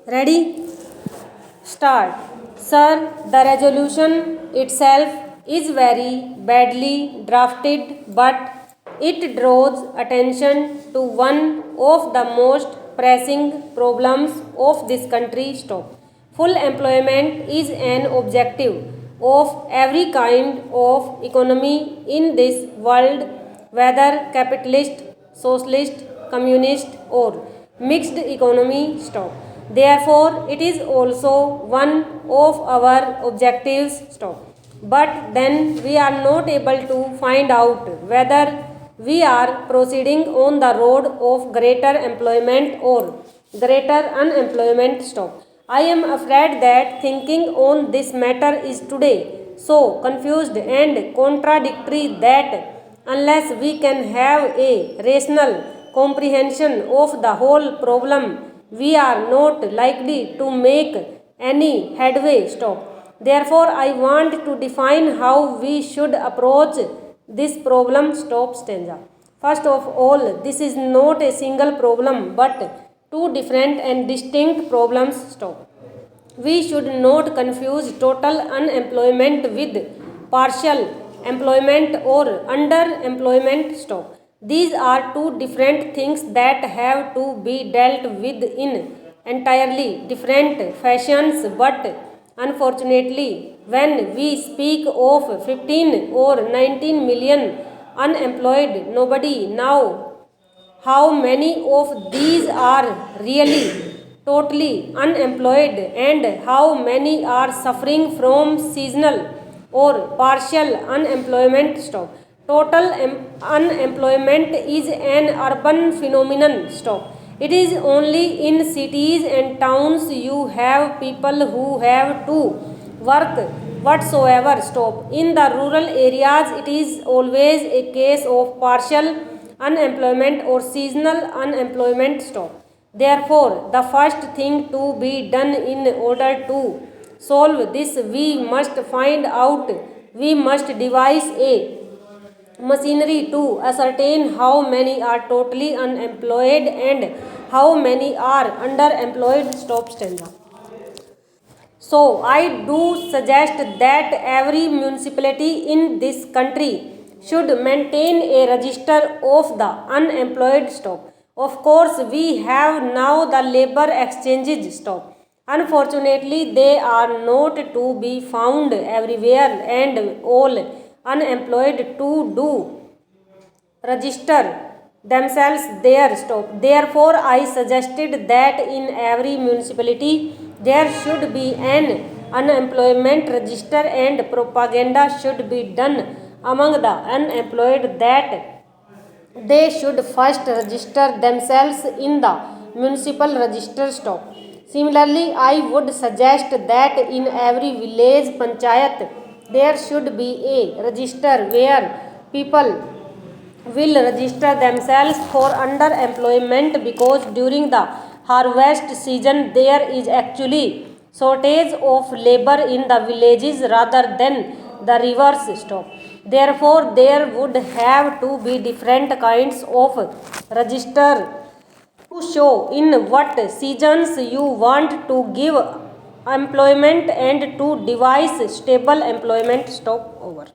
Ready? Start. Sir, the resolution itself is very badly drafted, but it draws attention to one of the most pressing problems of this country. Stop. Full employment is an objective of every kind of economy in this world, whether capitalist, socialist, communist, or mixed economy. Stop. Therefore, it is also one of our objectives. Stop. But then we are not able to find out whether we are proceeding on the road of greater employment or greater unemployment. Stop. I am afraid that thinking on this matter is today so confused and contradictory that unless we can have a rational comprehension of the whole problem, we are not likely to make any headway. Stop. Therefore, I want to define how we should approach this problem. Stop stanza. First of all, this is not a single problem but two different and distinct problems. Stop. We should not confuse total unemployment with partial employment or underemployment. Stop. These are two different things that have to be dealt with in entirely different fashions, but unfortunately, when we speak of 15 or 19 million unemployed, nobody now how many of these are really totally unemployed and how many are suffering from seasonal or partial unemployment. Stop. Total unemployment is an urban phenomenon. Stop. It is only in cities and towns you have people who have to work whatsoever. Stop. In the rural areas, it is always a case of partial unemployment or seasonal unemployment. Stop. Therefore, the first thing to be done in order to solve this, we must devise a machinery to ascertain how many are totally unemployed and how many are underemployed. Stop stanza. So, I do suggest that every municipality in this country should maintain a register of the unemployed. Stop. Of course, we have now the labor exchanges. Stop. Unfortunately, they are not to be found everywhere, and all unemployed to do register themselves there. Stop. Therefore, I suggested that in every municipality there should be an unemployment register and propaganda should be done among the unemployed that they should first register themselves in the municipal register. Stop. Similarly, I would suggest that in every village panchayat there should be a register where people will register themselves for underemployment, because during the harvest season there is actually shortage of labor in the villages rather than the reverse. Stop. Therefore, there would have to be different kinds of register to show in what seasons you want to give employment and to devise stable employment. Stop. Over.